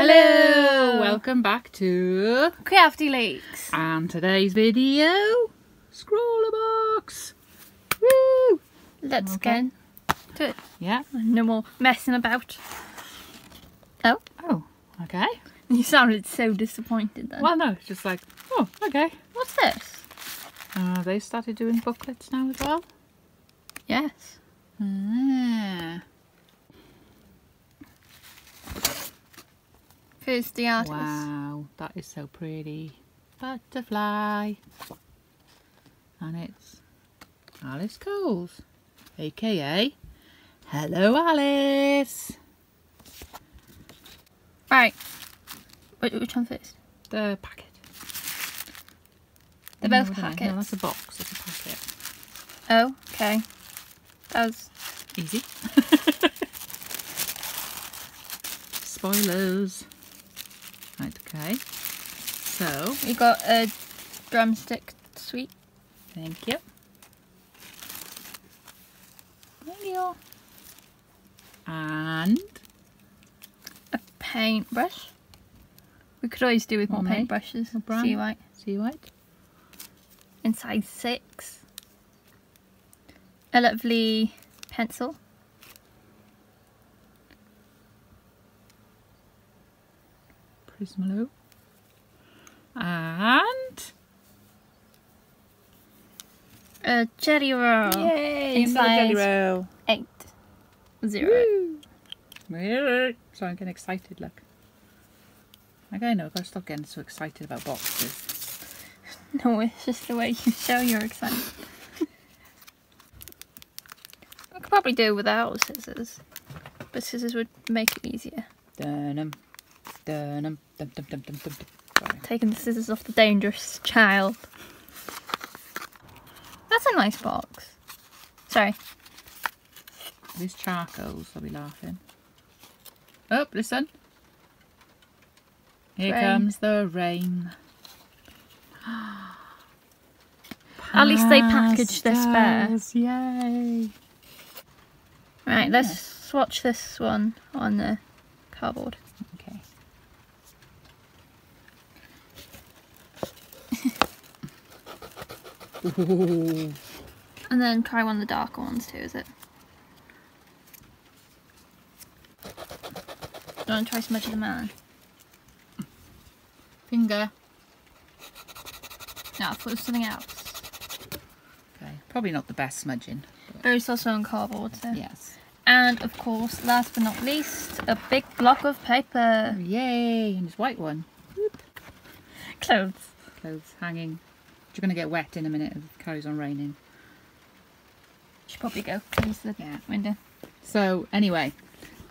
Hello! Welcome back to Crafty Lakes. And today's video, Scrawlrbox. Woo! Let's get to it. Yeah. No more messing about. Oh. Oh, okay. You sounded so disappointed then. Well, no, it's just like, oh, okay. What's this? They started doing booklets now as well. Yes. Ah. First the artist. Wow, that is so pretty. Butterfly. And it's Alice Coles, aka Hello Alice. Right. Which one first? The packet. They're both packets. No, that's a box, that's a packet. Oh, okay. That was Easy. Spoilers. Right, okay. So, we got a drumstick sweet. thank you. Thank you. And A paintbrush. We could always do with more Okay. paintbrushes. A brown. See white. see white. In size 6. A lovely pencil. Prismalo. And A jelly roll. yay! In Another jelly size roll. 8. 0. Woo! Really? So I'm getting excited, look. Okay, no, I've got to stop getting so excited about boxes. No, it's just the way you show you're excited. I could probably do without scissors, but scissors would make it easier. Dun-dum, dun-dum, dum-dum-dum-dum-dum. Sorry. Taking the scissors off the dangerous child. That's a nice box. Sorry. These charcoals, I'll be laughing. Oh, listen. Here Rain. comes the rain. At least they packaged this better. Pastels, yay! Right, let's swatch this one on the cardboard. Okay. Ooh. And then try one of the darker ones too, is it? Do you want to try smudging the man? Finger. No, I thought it was something else. Okay, probably not the best smudging. But it's also on cardboard, so. Yes. And of course, last but not least, a big block of paper. Yay! And this white one. Clothes. Clothes hanging. You're going to get wet in a minute if it carries on raining. Should probably go close the window. So, anyway,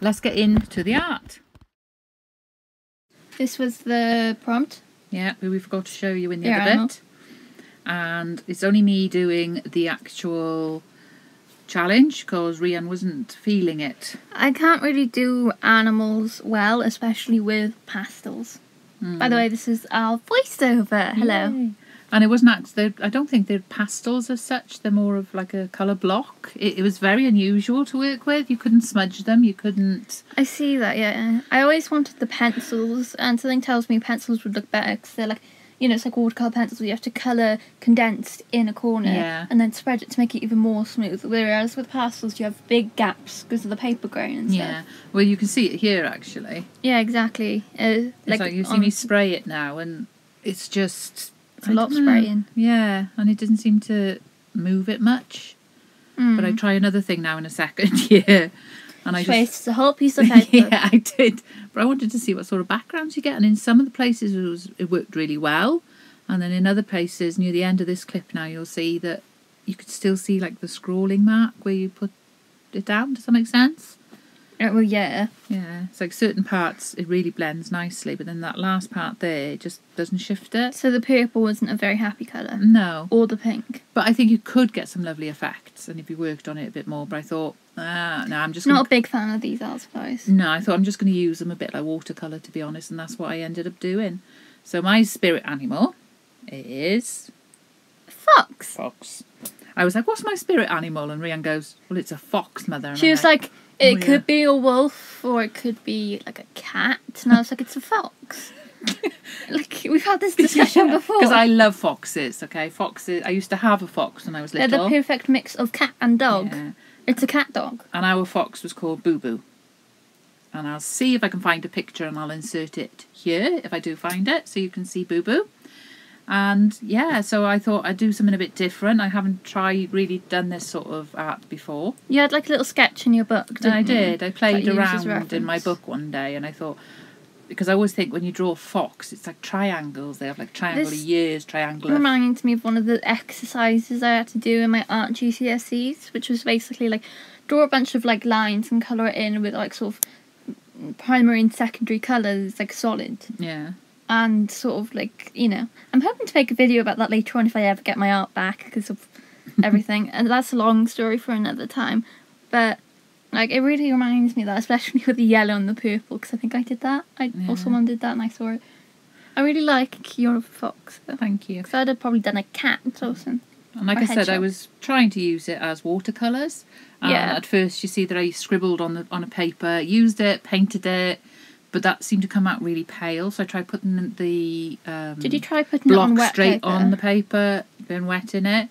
let's get into the art. This was the prompt. Yeah, we forgot to show you in the Yeah, other I know. bit. And it's only me doing the actual challenge because Rian wasn't feeling it. I can't really do animals well, especially with pastels. By the way, this is our voiceover. Hello. Yay. And it wasn't I don't think they're pastels as such. They're more of like a colour block. It was very unusual to work with. You couldn't smudge them. You couldn't... I see that, yeah. I always wanted the pencils, and something tells me pencils would look better because they're like, you know, it's like watercolour pencils where you have to colour condensed in a corner and then spread it to make it even more smooth. Whereas with pastels, you have big gaps because of the paper grain and stuff. Yeah, well, you can see it here actually. Yeah, exactly. It's like you see me spray it now, and it's just... It's a lot spraying. Yeah, and it didn't seem to move it much. But I try another thing now in a second. Yeah. And I just... a whole piece of paper. Yeah, I did. But I wanted to see what sort of backgrounds you get. And in some of the places it worked really well. And then in other places, near the end of this clip now, you'll see that you could still see like the scrawling mark where you put it down. Does that make sense? Well, yeah. Yeah, it's like certain parts it really blends nicely, but then that last part there, it just doesn't shift it. So the purple wasn't a very happy colour? No. Or the pink? But I think you could get some lovely effects, and if you worked on it a bit more, but I thought, no, I'm just not a big fan of these art supplies. No, I thought I'm just going to use them a bit like watercolour, to be honest, and that's what I ended up doing. So my spirit animal is... Fox. Fox. I was like, what's my spirit animal? And Rian goes, well, it's a fox, mother. And She I'm was like, It could be a wolf, or it could be like a cat. And I was like, it's a fox. Like, we've had this discussion before. Because I love foxes, okay? Foxes. I used to have a fox when I was little. They're the perfect mix of cat and dog. Yeah. It's a cat dog. And our fox was called Boo Boo. And I'll see if I can find a picture and I'll insert it here, if I do find it, so you can see Boo Boo. And yeah, so I thought I'd do something a bit different. I haven't really done this sort of art before. You had like a little sketch in your book, didn't you? I did. I played around in my reference. book one day, and I thought, because I always think when you draw a fox, it's like triangles. They have like triangular ears, triangular. It reminds me of one of the exercises I had to do in my art GCSEs, which was basically like draw a bunch of like lines and colour it in with like sort of primary and secondary colours, like solid. Yeah. And sort of like, you know, I'm hoping to make a video about that later on if I ever get my art back because of everything. And that's a long story for another time. But like, it really reminds me of that, especially with the yellow and the purple, because I think I did that. Someone did that and I saw it. I really like your fox. Though. Thank you. Because I'd have probably done a cat or something. And like I said, I was trying to use it as watercolours. Yeah. At first, you see that I scribbled on a paper, used it, painted it, but that seemed to come out really pale. So I tried putting the Did you try putting it on block wet straight paper? on the paper, then wet in it.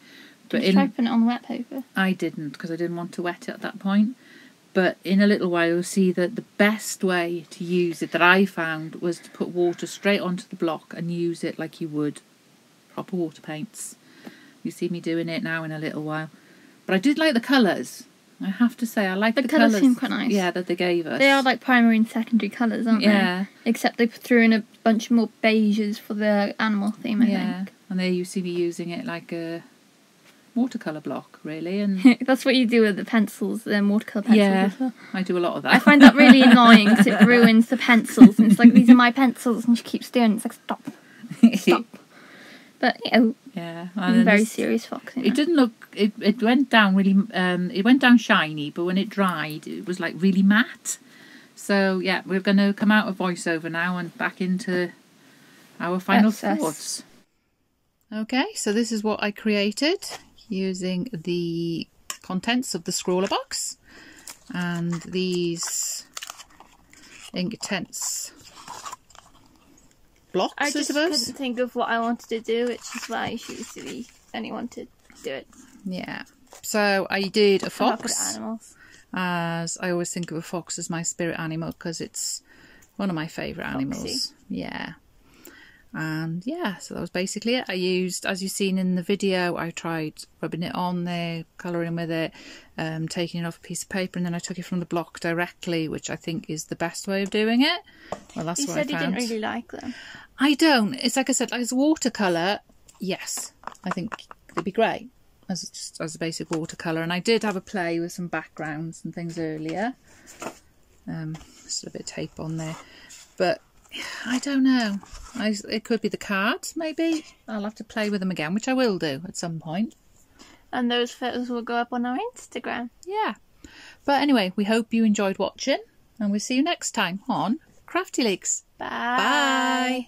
Did you try putting it on wet paper? I didn't, because I didn't want to wet it at that point. But in a little while, you'll see that the best way to use it that I found was to put water straight onto the block and use it like you would proper water paints. You see me doing it now in a little while. But I did like the colours. I have to say, I like the colours. The colours seem quite nice. Yeah, that they gave us. They are like primary and secondary colours, aren't they? Yeah. Except they threw in a bunch more beiges for the animal theme, I think. And there you see me using it like a watercolour block, really. And That's what you do with the pencils, the watercolour pencils as well. I do a lot of that. I find that really annoying because it ruins the pencils. And it's like, these are my pencils, and she keeps doing it. It's like, stop. Stop. But, you know, yeah, I'm very serious fox. It didn't look. It went down really. It went down shiny, but when it dried, it was like really matte. So yeah, we're going to come out of voiceover now and back into our final thoughts. Okay, so this is what I created using the contents of the Scrawlrbox and these Inktense blocks, I just suppose. couldn't think of what I wanted to do, which is why I chose to be anyone to do it. Yeah. So I did a fox. Animals. As I always think of a fox as my spirit animal because it's one of my favourite animals. Yeah. And yeah, so that was basically it. I used, as you've seen in the video, I tried rubbing it on there, colouring with it, taking it off a piece of paper, and then I took it from the block directly, which I think is the best way of doing it. Well, that's what I found. You said you didn't really like them. I don't. It's like I said, as watercolour, yes, I think they'd be great as a basic watercolour. And I did have a play with some backgrounds and things earlier. Just a bit of tape on there, but I don't know. It could be the cards, maybe. I'll have to play with them again, which I will do at some point. And those photos will go up on our Instagram. Yeah. But anyway, we hope you enjoyed watching, and we'll see you next time on Crafty Leaks. Bye. Bye.